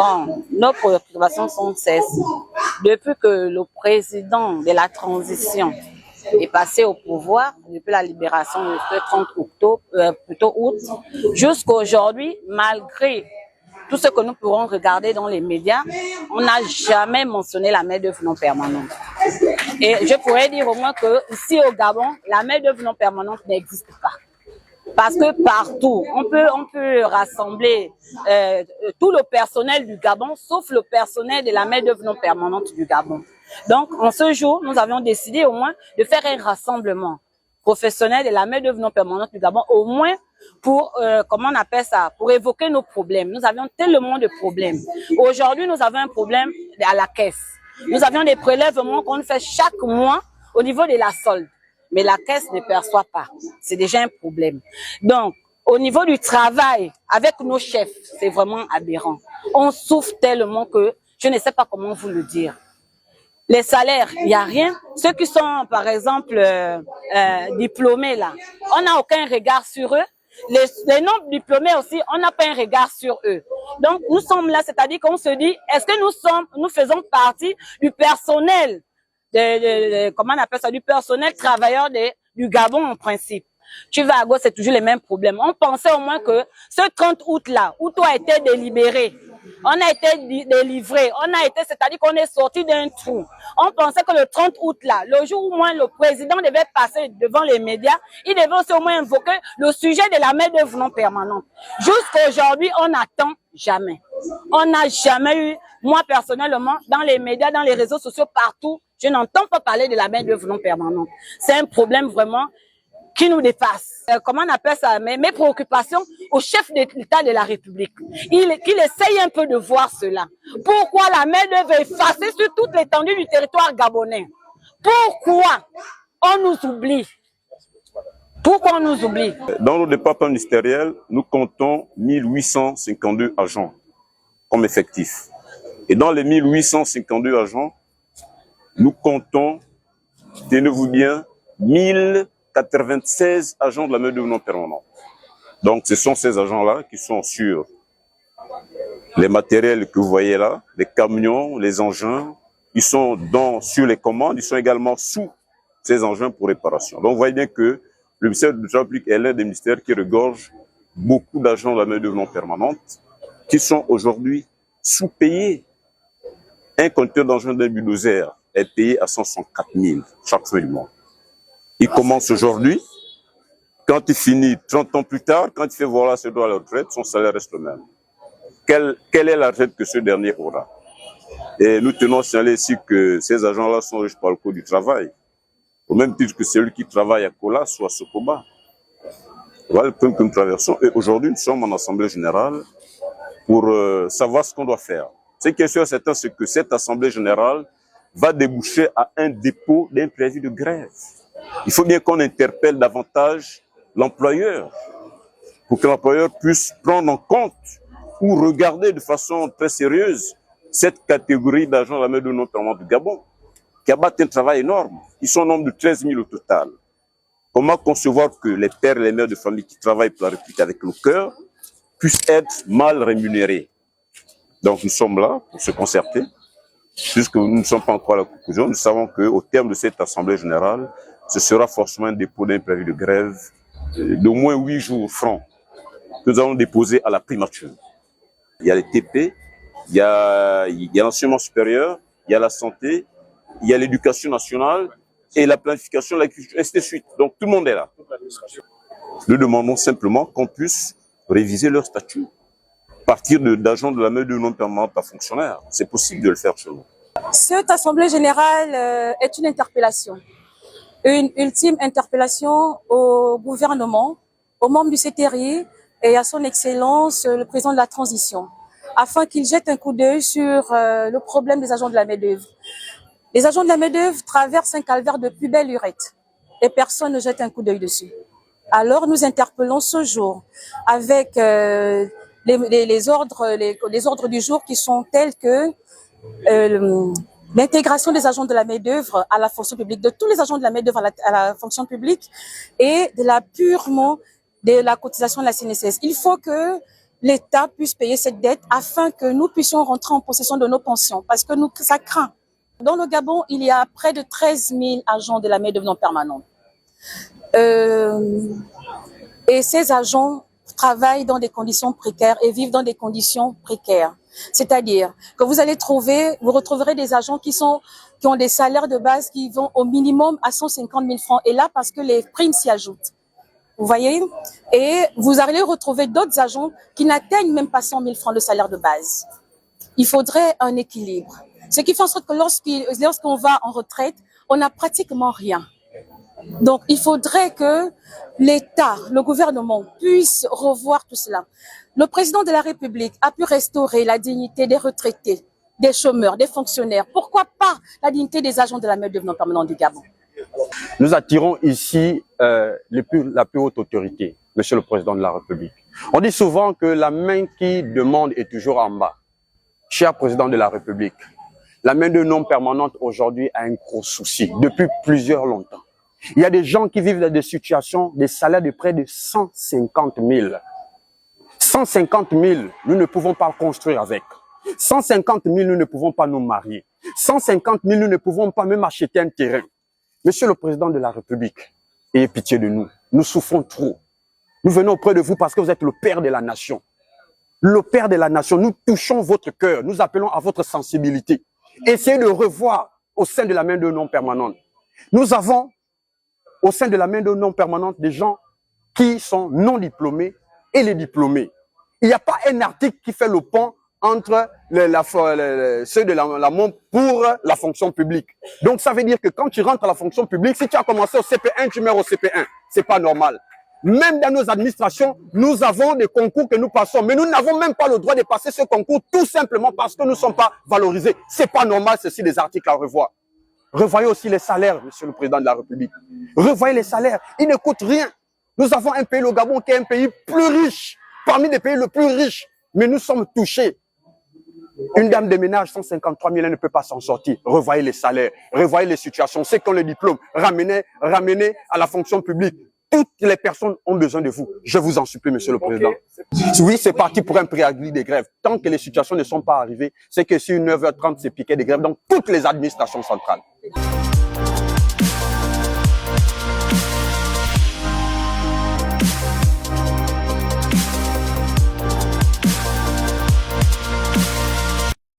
Bon, nos préoccupations sont celles-ci. Depuis que le président de la transition est passé au pouvoir, depuis la libération le 30 octobre, plutôt août, jusqu'à aujourd'hui, malgré tout ce que nous pourrons regarder dans les médias, on n'a jamais mentionné la main-d'œuvre non permanente. Et je pourrais dire au moins que ici au Gabon, la main-d'œuvre non permanente n'existe pas. Parce que partout, on peut rassembler tout le personnel du Gabon, sauf le personnel de la main-d'œuvre non permanente du Gabon. Donc, en ce jour, nous avions décidé au moins de faire un rassemblement professionnel de la main-d'œuvre non permanente du Gabon, au moins pour, comment on appelle ça, pour évoquer nos problèmes. Nous avions tellement de problèmes. Aujourd'hui, nous avons un problème à la caisse. Nous avions des prélèvements qu'on fait chaque mois au niveau de la solde. Mais la caisse ne perçoit pas. C'est déjà un problème. Donc, au niveau du travail, avec nos chefs, c'est vraiment aberrant. On souffre tellement que je ne sais pas comment vous le dire. Les salaires, il n'y a rien. Ceux qui sont, par exemple, diplômés, là, on n'a aucun regard sur eux. Les non-diplômés aussi, on n'a pas un regard sur eux. Donc, nous sommes là, c'est-à-dire qu'on se dit, est-ce que nous faisons partie du personnel comment on appelle ça, du personnel travailleur du Gabon en principe. Tu vas à gauche, c'est toujours les mêmes problèmes. On pensait au moins que ce 30 août-là, où tout a été délibéré, on a été délivré, c'est-à-dire qu'on est sorti d'un trou. On pensait que le 30 août-là, le jour où moins le président devait passer devant les médias, il devait aussi au moins invoquer le sujet de la main-d'œuvre non permanente. Jusqu'à aujourd'hui, on n'attend jamais. On n'a jamais eu, moi personnellement, dans les médias, dans les réseaux sociaux, partout, je n'entends pas parler de la main-d'œuvre non permanente. C'est un problème vraiment qui nous dépasse. Comment on appelle ça? Mes préoccupations au chef de l'État de la République. Qu'il essaye un peu de voir cela. Pourquoi la main-d'œuvre est effacée sur toute l'étendue du territoire gabonais? Pourquoi on nous oublie? Pourquoi on nous oublie? Dans le département ministériel, nous comptons 1852 agents comme effectifs. Et dans les 1852 agents, nous comptons, tenez-vous bien, 1096 agents de la main-d'œuvre non permanente. Donc, ce sont ces agents-là qui sont sur les matériels que vous voyez là, les camions, les engins. Ils sont sur les commandes, ils sont également sous ces engins pour réparation. Donc, vous voyez bien que le ministère de la République est l'un des ministères qui regorge beaucoup d'agents de la main-d'œuvre non permanente qui sont aujourd'hui sous-payés. Un conducteur d'engin d'un bulldozer est payé à 164 000 chaque fin du mois. Il commence aujourd'hui, quand il finit 30 ans plus tard, quand il fait voilà ses droits à la retraite, son salaire reste le même. Quelle est la retraite que ce dernier aura? Et nous tenons à signaler ici que ces agents-là sont riches par le coût du travail, au même titre que celui qui travaille à Kola ou à Sokoba. Voilà le point que nous traversons. Et aujourd'hui, nous sommes en Assemblée générale pour savoir ce qu'on doit faire. Ce qui est sûr et certain, c'est que cette Assemblée générale va déboucher à un dépôt d'un préavis de grève. Il faut bien qu'on interpelle davantage l'employeur pour que l'employeur puisse prendre en compte ou regarder de façon très sérieuse cette catégorie d'agents de la main-d'œuvre notamment du Gabon qui abattent un travail énorme. Ils sont au nombre de 13 000 au total. Comment concevoir que les pères et les mères de famille qui travaillent pour la République avec le cœur puissent être mal rémunérés? Donc nous sommes là pour se concerter. Puisque nous ne sommes pas encore à la conclusion, nous savons qu'au terme de cette Assemblée générale, ce sera forcément un dépôt d'un préavis de grève d'au moins 8 jours francs que nous allons déposer à la primature. Il y a les TP, il y a l'enseignement supérieur, il y a la santé, il y a l'éducation nationale et la planification, la culture, et ainsi de suite. Donc tout le monde est là. Nous demandons simplement qu'on puisse réviser leur statut. Partir d'agents de la main-d'œuvre non permanente à fonctionnaires. C'est possible de le faire chez nous. Cette Assemblée générale est une interpellation. Une ultime interpellation au gouvernement, aux membres du CTRI et à son Excellence, le président de la transition, afin qu'il jette un coup d'œil sur le problème des agents de la main-d'œuvre. Les agents de la main-d'œuvre traversent un calvaire de plus belle lurette et personne ne jette un coup d'œil dessus. Alors nous interpellons ce jour avec les ordres du jour qui sont tels que l'intégration des agents de la main-d'œuvre à la fonction publique, de tous les agents de la main-d'œuvre à la fonction publique et de la cotisation de la CNSS. Il faut que l'État puisse payer cette dette afin que nous puissions rentrer en possession de nos pensions, parce que nous, ça craint. Dans le Gabon, il y a près de 13 000 agents de la main-d'œuvre non permanente. Et ces agents travaillent dans des conditions précaires et vivent dans des conditions précaires. C'est-à-dire que vous retrouverez des agents qui ont des salaires de base qui vont au minimum à 150 000 francs. Et là, parce que les primes s'y ajoutent. Vous voyez? Et vous allez retrouver d'autres agents qui n'atteignent même pas 100 000 francs de salaire de base. Il faudrait un équilibre. Ce qui fait en sorte que lorsqu'on va en retraite, on n'a pratiquement rien. Donc, il faudrait que l'État, le gouvernement puisse revoir tout cela. Le président de la République a pu restaurer la dignité des retraités, des chômeurs, des fonctionnaires. Pourquoi pas la dignité des agents de la main-d'œuvre non permanente du Gabon? Nous attirons ici la plus haute autorité, Monsieur le Président de la République. On dit souvent que la main qui demande est toujours en bas. Cher Président de la République, la main-d'œuvre non permanente aujourd'hui a un gros souci depuis plusieurs longtemps. Il y a des gens qui vivent dans des situations, des salaires de près de 150 000. 150 000, nous ne pouvons pas construire avec. 150 000, nous ne pouvons pas nous marier. 150 000, nous ne pouvons pas même acheter un terrain. Monsieur le Président de la République, ayez pitié de nous. Nous souffrons trop. Nous venons auprès de vous parce que vous êtes le père de la nation. Le père de la nation, nous touchons votre cœur. Nous appelons à votre sensibilité. Essayez de revoir au sein de la main-d'œuvre non permanente. Nous avons au sein de la main-d'œuvre non permanente des gens qui sont non diplômés et les diplômés. Il n'y a pas un article qui fait le pont entre ceux de la MOM pour la fonction publique. Donc ça veut dire que quand tu rentres à la fonction publique, si tu as commencé au CP1, tu meurs au CP1. C'est pas normal. Même dans nos administrations, nous avons des concours que nous passons, mais nous n'avons même pas le droit de passer ce concours tout simplement parce que nous ne sommes pas valorisés. C'est pas normal, ceci des articles à revoir. Revoyez aussi les salaires, Monsieur le Président de la République. Revoyez les salaires. Ils ne coûtent rien. Nous avons un pays, le Gabon, qui est un pays plus riche, parmi les pays les plus riches. Mais nous sommes touchés. Une dame de ménage, 153 000, elle ne peut pas s'en sortir. Revoyez les salaires, revoyez les situations. Ceux qui ont le diplôme, ramenez à la fonction publique. Toutes les personnes ont besoin de vous. Je vous en supplie, Monsieur le Président. Oui, c'est parti pour un préavis de grève. Tant que les situations ne sont pas arrivées, c'est que sur 9h30, c'est piquet de grève dans toutes les administrations centrales.